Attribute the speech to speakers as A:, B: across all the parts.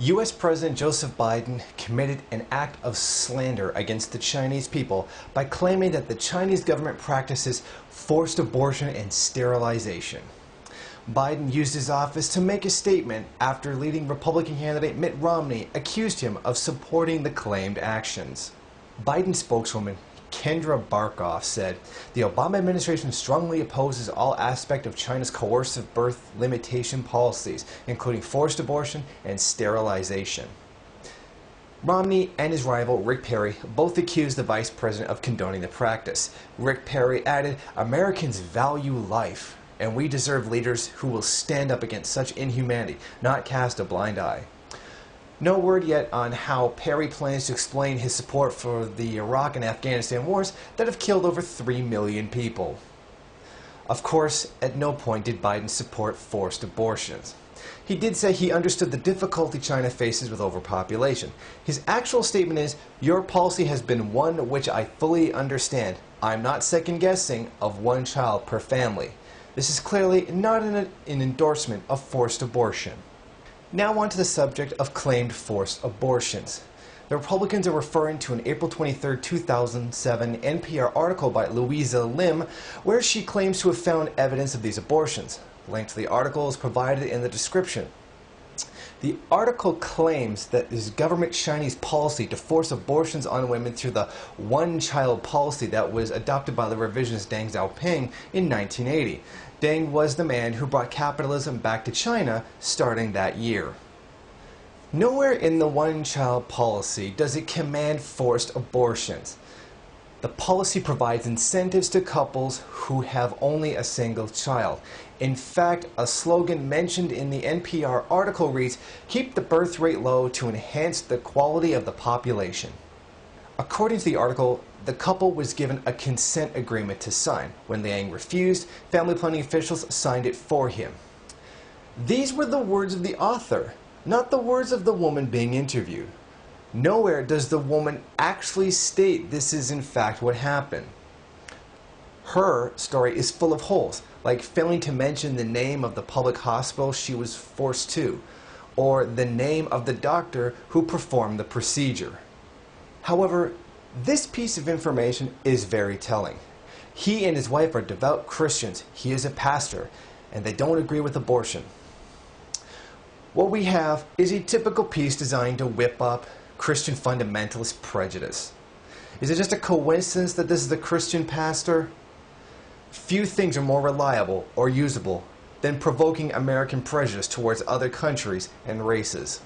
A: U.S. President Joseph Biden committed an act of slander against the Chinese people by claiming that the Chinese government practices forced abortion and sterilization. Biden used his office to make a statement after leading Republican candidate Mitt Romney accused him of supporting the claimed actions. Biden spokeswoman Kendra Barkoff said, "The Obama administration strongly opposes all aspects of China's coercive birth limitation policies, including forced abortion and sterilization." Romney and his rival, Rick Perry, both accused the vice president of condoning the practice. Rick Perry added, "Americans value life, and we deserve leaders who will stand up against such inhumanity, not cast a blind eye." No word yet on how Perry plans to explain his support for the Iraq and Afghanistan wars that have killed over 3 million people. Of course, at no point did Biden support forced abortions. He did say he understood the difficulty China faces with overpopulation. His actual statement is, "Your policy has been one which I fully understand. I'm not second-guessing of one child per family." This is clearly not an endorsement of forced abortion. Now on to the subject of claimed forced abortions. The Republicans are referring to an April 23, 2007 NPR article by Louisa Lim, where she claims to have found evidence of these abortions. The link to the article is provided in the description. The article claims that it is government Chinese policy to force abortions on women through the one-child policy that was adopted by the revisionist Deng Xiaoping in 1980. Deng was the man who brought capitalism back to China starting that year. Nowhere in the one-child policy does it command forced abortions. The policy provides incentives to couples who have only a single child. In fact, a slogan mentioned in the NPR article reads, "Keep the birth rate low to enhance the quality of the population." According to the article, the couple was given a consent agreement to sign. When Liang refused, family planning officials signed it for him. These were the words of the author, not the words of the woman being interviewed. Nowhere does the woman actually state this is in fact what happened. Her story is full of holes, like failing to mention the name of the public hospital she was forced to, or the name of the doctor who performed the procedure. However, this piece of information is very telling. He and his wife are devout Christians. He is a pastor, and they don't agree with abortion. What we have is a typical piece designed to whip up Christian fundamentalist prejudice. Is it just a coincidence that this is a Christian pastor? Few things are more reliable or usable than provoking American prejudice towards other countries and races.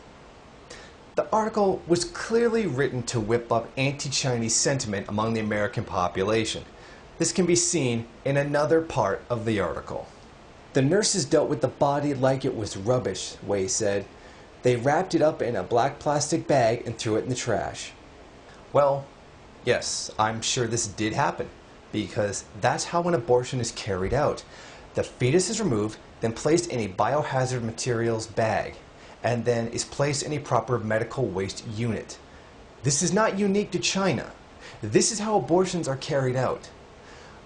A: The article was clearly written to whip up anti-Chinese sentiment among the American population. This can be seen in another part of the article. "The nurses dealt with the body like it was rubbish," Wei said. "They wrapped it up in a black plastic bag and threw it in the trash." Well, yes, I'm sure this did happen, because that's how an abortion is carried out. The fetus is removed, then placed in a biohazard materials bag, and then is placed in a proper medical waste unit. This is not unique to China. This is how abortions are carried out.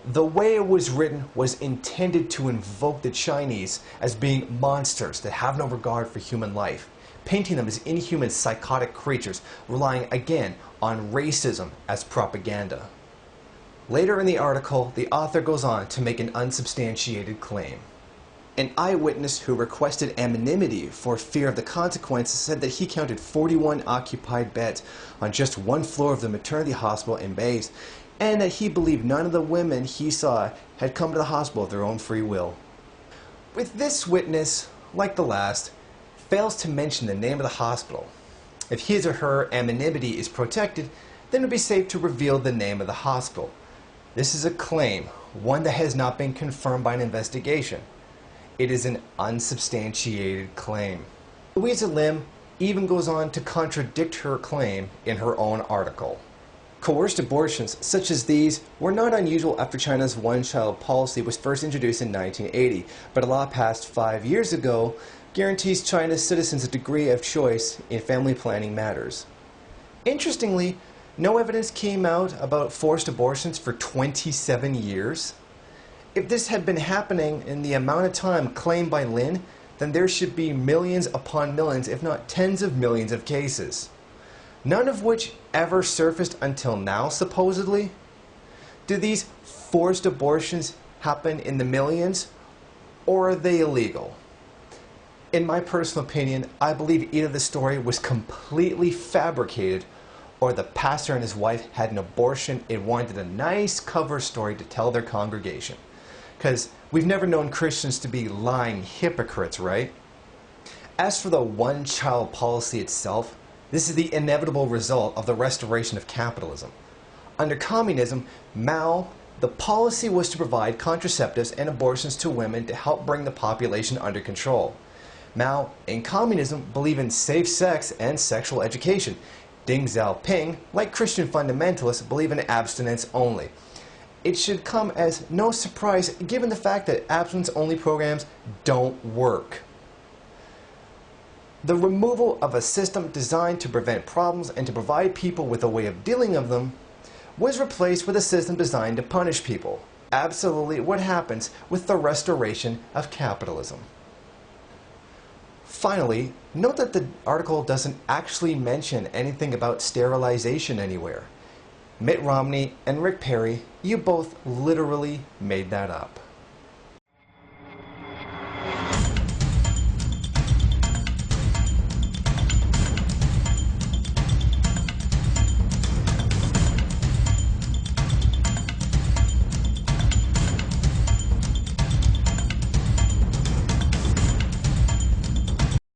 A: The way it was written was intended to invoke the Chinese as being monsters that have no regard for human life, painting them as inhuman, psychotic creatures, relying again on racism as propaganda. Later in the article, the author goes on to make an unsubstantiated claim. An eyewitness who requested anonymity for fear of the consequences said that he counted 41 occupied beds on just one floor of the maternity hospital in Bays, and that he believed none of the women he saw had come to the hospital of their own free will. With this witness, like the last, fails to mention the name of the hospital. If his or her anonymity is protected, then it would be safe to reveal the name of the hospital. This is a claim, one that has not been confirmed by an investigation. It is an unsubstantiated claim. Louisa Lim even goes on to contradict her claim in her own article. Coerced abortions such as these were not unusual after China's one-child policy was first introduced in 1980, but a law passed 5 years ago guarantees China's citizens a degree of choice in family planning matters. Interestingly, no evidence came out about forced abortions for 27 years. If this had been happening in the amount of time claimed by Lin, then there should be millions upon millions, if not tens of millions of cases, none of which ever surfaced until now, supposedly. Do these forced abortions happen in the millions, or are they illegal? In my personal opinion, I believe either the story was completely fabricated, or the pastor and his wife had an abortion and wanted a nice cover story to tell their congregation. Because we've never known Christians to be lying hypocrites, right? As for the one-child policy itself, this is the inevitable result of the restoration of capitalism. Under communism, Mao, the policy was to provide contraceptives and abortions to women to help bring the population under control. Mao and communism believe in safe sex and sexual education. Deng Xiaoping, like Christian fundamentalists, believe in abstinence only. It should come as no surprise given the fact that abstinence-only programs don't work. The removal of a system designed to prevent problems and to provide people with a way of dealing with them was replaced with a system designed to punish people. Absolutely what happens with the restoration of capitalism. Finally, note that the article doesn't actually mention anything about sterilization anywhere. Mitt Romney and Rick Perry, you both literally made that up.